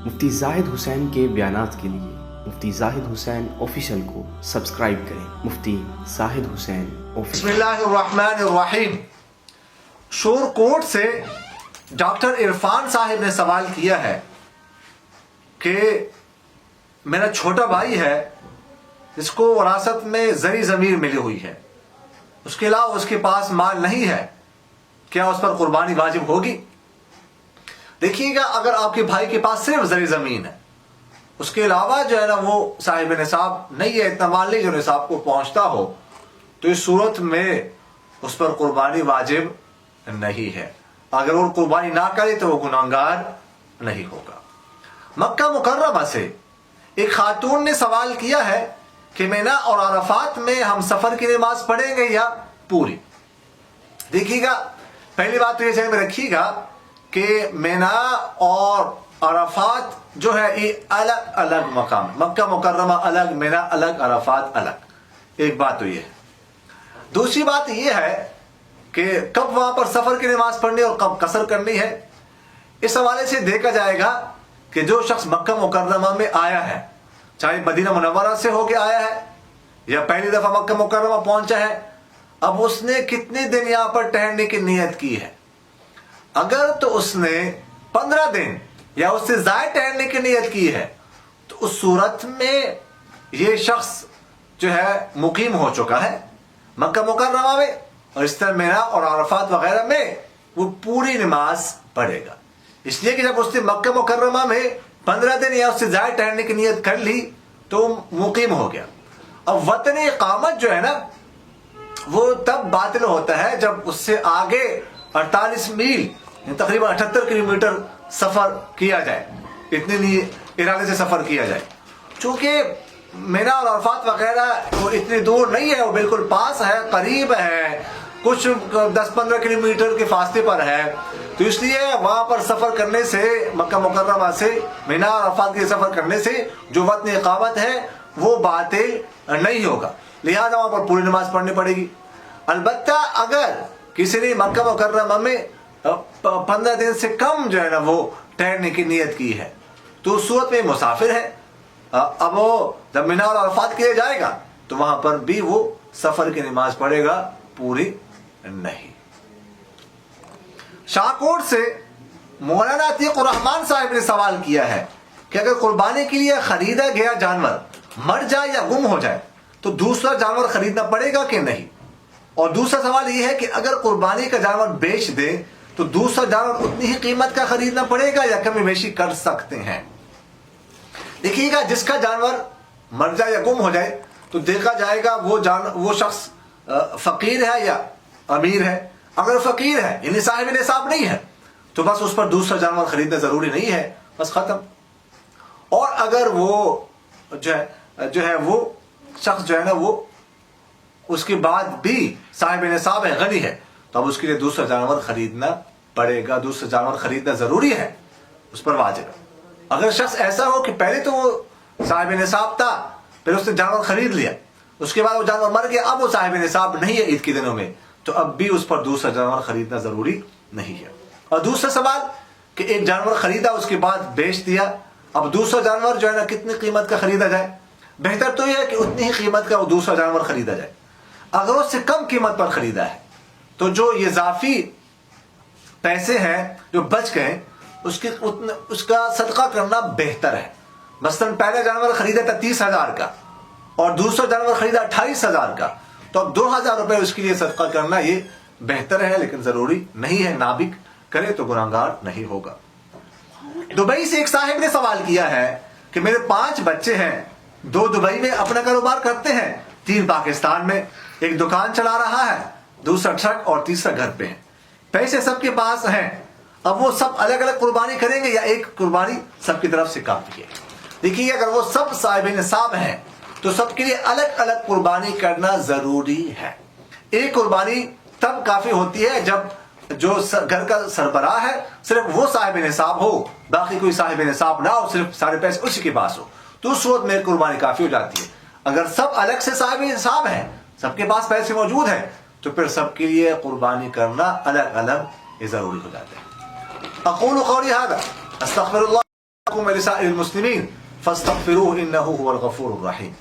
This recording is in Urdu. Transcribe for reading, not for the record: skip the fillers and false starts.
مفتی زاہد حسین کے بیانات کے لیے مفتی زاہد حسین آفیشیل کو سبسکرائب کریں۔ مفتی زاہد حسین بسم اللہ الرحمن الرحیم۔ شور کوٹ سے ڈاکٹر عرفان صاحب نے سوال کیا ہے کہ میرا چھوٹا بھائی ہے جس کو وراثت میں زرعی ضمیر ملی ہوئی ہے، اس کے علاوہ اس کے پاس مال نہیں ہے، کیا اس پر قربانی واجب ہوگی؟ دیکھیے گا، اگر آپ کے بھائی کے پاس صرف زرعی زمین ہے، اس کے علاوہ جو ہے نا وہ صاحب نصاب نہیں ہے، اتنا مال نہیں جو نصاب کو پہنچتا ہو، تو اس صورت میں اس پر قربانی واجب نہیں ہے۔ اگر وہ قربانی نہ کرے تو وہ گناہگار نہیں ہوگا۔ مکہ مکرمہ سے ایک خاتون نے سوال کیا ہے کہ مینا اور عرفات میں ہم سفر کی نماز پڑھیں گے یا پوری؟ دیکھیے گا، پہلی بات تو یہ ذہن میں رکھیے گا کہ مینا اور عرفات جو ہے یہ الگ الگ مقام ہے۔ مکہ مکرمہ الگ، مینا الگ، عرفات الگ۔ ایک بات تو یہ ہے۔ دوسری بات یہ ہے کہ کب وہاں پر سفر کی نماز پڑھنی اور کب قصر کرنی ہے، اس حوالے سے دیکھا جائے گا کہ جو شخص مکہ مکرمہ میں آیا ہے، چاہے مدینہ منورہ سے ہو کے آیا ہے یا پہلی دفعہ مکہ مکرمہ پہنچا ہے، اب اس نے کتنے دن یہاں پر ٹھہرنے کی نیت کی ہے۔ اگر تو اس نے 15 دن یا اس سے زائد ٹھہرنے کی نیت کی ہے تو اس صورت میں یہ شخص جو ہے مقیم ہو چکا ہے مکہ مکرمہ میں، اور اس طرح مینا اور عرفات وغیرہ میں وہ پوری نماز پڑھے گا، اس لیے کہ جب اس نے مکہ مکرمہ میں 15 دن یا اس سے زائد ٹھہرنے کی نیت کر لی تو مقیم ہو گیا۔ اب وطن اقامت جو ہے نا وہ تب باطل ہوتا ہے جب اس سے آگے 48 میل تقریباً 78 کلومیٹر سفر کیا جائے، اتنے ارادے سے سفر کیا جائے۔ چونکہ مینا اور عرفات وغیرہ وہ اتنی دور نہیں ہے، وہ بالکل پاس ہے، قریب ہے، کچھ 10-15 کلومیٹر کے فاصلے پر ہے، تو اس لیے وہاں پر سفر کرنے سے، مکہ مکرمہ سے مینا اور عرفات کے سفر کرنے سے جو وطن اقامت ہے وہ باطل نہیں ہوگا، لہذا وہاں پر پوری نماز پڑھنی پڑے گی۔ البتہ اگر کسی نے مکہ مکرمہ میں 15 دن سے کم جو ہے نا وہ ٹھہرنے کی نیت کی ہے تو اس صورت میں مسافر ہے، اب وہ جب مینا اور عرفات کے لیے جائے گا تو وہاں پر بھی وہ سفر کی نماز پڑھے گا، پوری نہیں۔ شاہکوٹ سے مولانا عتیق الرحمان صاحب نے سوال کیا ہے کہ اگر قربانی کے لیے خریدا گیا جانور مر جائے یا گم ہو جائے تو دوسرا جانور خریدنا پڑے گا کہ نہیں؟ اور دوسرا سوال یہ ہے کہ اگر قربانی کا جانور بیچ دے تو دوسرا جانور اتنی ہی قیمت کا خریدنا پڑے گا یا کمی بیشی کر سکتے ہیں؟ دیکھیے گا، جس کا جانور مر جائے یا گم ہو جائے تو دیکھا جائے گا وہ شخص فقیر ہے یا امیر ہے۔ اگر فقیر ہے یعنی صاحب نصاب نہیں ہے تو بس اس پر دوسرا جانور خریدنا ضروری نہیں ہے، بس ختم۔ اور اگر وہ جو ہے وہ شخص جو ہے نا وہ اس کے بعد بھی صاحب نصاب ہے، غنی ہے، تو اب اس کے لیے دوسرا جانور خریدنا پڑے گا، دوسرا جانور خریدنا ضروری ہے، اس پر واجب ہے۔ اگر شخص ایسا ہو کہ پہلے تو وہ صاحب نصاب تھا، پھر اس نے جانور خرید لیا، اس کے بعد وہ جانور مر گیا، اب وہ صاحب نصاب نہیں ہے عید کے دنوں میں، تو اب بھی اس پر دوسرا جانور خریدنا ضروری نہیں ہے۔ اور دوسرا سوال کہ ایک جانور خریدا، اس کے بعد بیچ دیا، اب دوسرا جانور جو ہے نا کتنی قیمت کا خریدا جائے؟ بہتر تو یہ ہے کہ اتنی ہی قیمت کا وہ دوسرا جانور خریدا جائے۔ اگر اس سے کم قیمت پر خریدا ہے تو جو یہ اضافی پیسے ہیں جو بچ گئے اس کا صدقہ کرنا بہتر ہے۔ مثلاً پہلا جانور خریدا تھا 30,000 کا اور دوسرا جانور خریدا 28,000 کا، تو اب 2,000 روپے اس کے لیے صدقہ کرنا یہ بہتر ہے، لیکن ضروری نہیں ہے۔ نابک کرے تو گناہگار نہیں ہوگا۔ دبئی سے ایک صاحب نے سوال کیا ہے کہ میرے 5 بچے ہیں، 2 دبئی میں اپنا کاروبار کرتے ہیں، 3 پاکستان میں، ایک دکان چلا رہا ہے، دوسرا ٹرک اور تیسرا گھر پہ ہے، پیسے سب کے پاس ہیں، اب وہ سب الگ الگ قربانی کریں گے یا ایک قربانی سب کی طرف سے کافی ہے؟ دیکھیے، اگر وہ سب صاحب نصاب ہیں تو سب کے لیے الگ الگ قربانی کرنا ضروری ہے۔ ایک قربانی تب کافی ہوتی ہے جب جو گھر کا سربراہ ہے صرف وہ صاحب نصاب ہو، باقی کوئی صاحب نصاب نہ ہو، صرف سارے پیسے اسی کے پاس ہو، تو اس صورت میں قربانی کافی ہو جاتی ہے۔ اگر سب الگ سے صاحب نصاب ہیں، سب کے پاس پیسے موجود ہیں، تو پھر سب کے لیے قربانی کرنا الگ الگ یہ ضروری ہو جاتا ہے۔ اقول قولی ھذا استغفر اللہ ولسائر المسلمین فاستغفروه انه هو الغفور الرحیم.